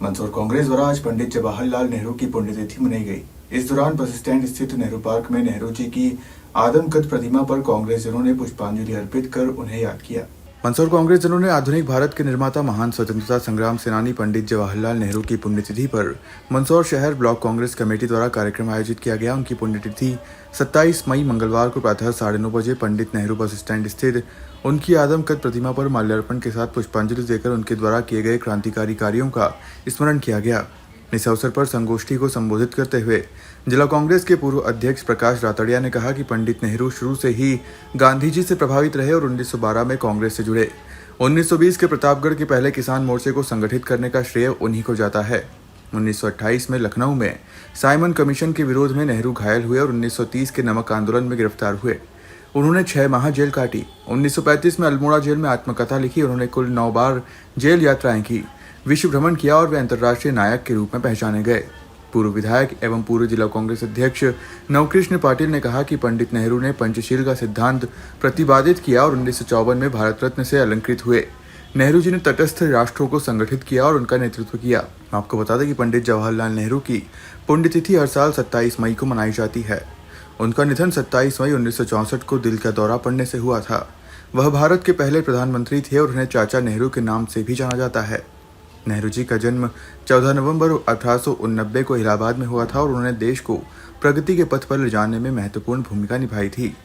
मंदसौर कांग्रेस द्वारा आज पंडित जवाहरलाल नेहरू की पुण्यतिथि मनाई गई। इस दौरान बस स्टैंड स्थित नेहरू पार्क में नेहरू जी की आदमकद प्रतिमा पर कांग्रेसजनों ने पुष्पांजलि अर्पित कर उन्हें याद किया। मंदसौर कांग्रेसजनों ने आधुनिक भारत के निर्माता महान स्वतंत्रता संग्राम सेनानी पंडित जवाहरलाल नेहरू की पुण्यतिथि पर मंदसौर शहर ब्लॉक कांग्रेस कमेटी द्वारा कार्यक्रम आयोजित किया गया। उनकी पुण्यतिथि 27 मई मंगलवार को प्रातः 9:30 बजे पंडित नेहरू बस स्टैंड स्थित उनकी आदमकद प्रतिमा पर माल्यार्पण के साथ पुष्पांजलि देकर उनके द्वारा किए गए क्रांतिकारी कार्यों का स्मरण किया गया। इस अवसर पर संगोष्ठी को संबोधित करते हुए जिला कांग्रेस के पूर्व अध्यक्ष प्रकाश रातड़िया ने कहा कि पंडित नेहरू शुरू से ही गांधी जी से प्रभावित रहे और 1912 में कांग्रेस से जुड़े। 1920 के प्रतापगढ़ के पहले किसान मोर्चे को संगठित करने का श्रेय उन्हीं को जाता है। 1928 में लखनऊ में साइमन कमीशन के विरोध में नेहरू घायल हुए और 1930 के नमक आंदोलन में गिरफ्तार हुए। उन्होंने 6 माह जेल काटी। 1935 में अल्मोड़ा जेल में आत्मकथा लिखी। उन्होंने कुल 9 बार जेल यात्राएं की, विश्व भ्रमण किया और वे अंतर्राष्ट्रीय नायक के रूप में पहचाने गए। पूर्व विधायक एवं पूर्व जिला कांग्रेस अध्यक्ष नवकृष्ण पाटिल ने कहा कि पंडित नेहरू ने पंचशील का सिद्धांत प्रतिपादित किया और 1954 में भारत रत्न से अलंकृत हुए। नेहरू जी ने तटस्थ राष्ट्रों को संगठित किया और उनका नेतृत्व किया। आपको बता दें कि पंडित जवाहरलाल नेहरू की पुण्यतिथि हर साल 27 मई को मनाई जाती है। उनका निधन 27 मई 1964 को दिल का दौरा पड़ने से हुआ था। वह भारत के पहले प्रधानमंत्री थे और उन्हें चाचा नेहरू के नाम से भी जाना जाता है। नेहरू जी का जन्म 14 नवंबर 1889 को इलाहाबाद में हुआ था और उन्होंने देश को प्रगति के पथ पर ले जाने में महत्वपूर्ण भूमिका निभाई थी।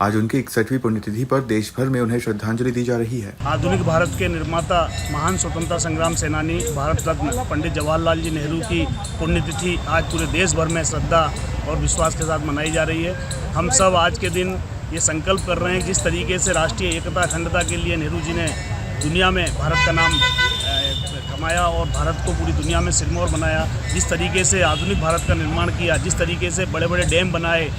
आज उनकी 61वीं पुण्यतिथि पर देश भर में उन्हें श्रद्धांजलि दी जा रही है। आधुनिक भारत के निर्माता महान स्वतंत्रता संग्राम सेनानी भारत रत्न पंडित जवाहरलाल जी नेहरू की पुण्यतिथि आज पूरे देश भर में श्रद्धा और विश्वास के साथ मनाई जा रही है। हम सब आज के दिन ये संकल्प कर रहे हैं, जिस तरीके से राष्ट्रीय एकता अखंडता के लिए नेहरू जी ने दुनिया में भारत का नाम कमाया और भारत को पूरी दुनिया में सिरमौर बनाया, जिस तरीके से आधुनिक भारत का निर्माण किया, जिस तरीके से बड़े बड़े डैम बनाए,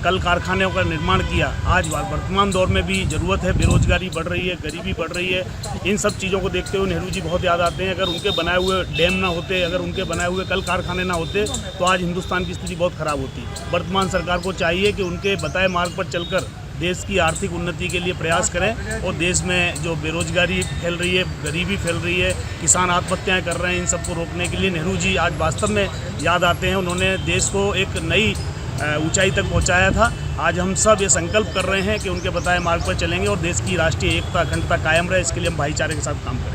कल कारखानों का निर्माण किया, आज वर्तमान दौर में भी ज़रूरत है। बेरोजगारी बढ़ रही है, गरीबी बढ़ रही है। इन सब चीज़ों को देखते हुए नेहरू जी बहुत याद आते हैं। अगर उनके बनाए हुए डैम ना होते, अगर उनके बनाए हुए कल कारखाने ना होते तो आज हिंदुस्तान की स्थिति बहुत ख़राब होती। वर्तमान सरकार को चाहिए कि उनके बताए मार्ग पर चलकर देश की आर्थिक उन्नति के लिए प्रयास करें और देश में जो बेरोजगारी फैल रही है, गरीबी फैल रही है, किसान आत्महत्याएं कर रहे हैं, इन सबको रोकने के लिए नेहरू जी आज वास्तव में याद आते हैं। उन्होंने देश को एक नई ऊंचाई तक पहुंचाया था। आज हम सब ये संकल्प कर रहे हैं कि उनके बताए मार्ग पर चलेंगे और देश की राष्ट्रीय एकता अखंडता कायम रहे, इसके लिए हम भाईचारे के साथ काम करें।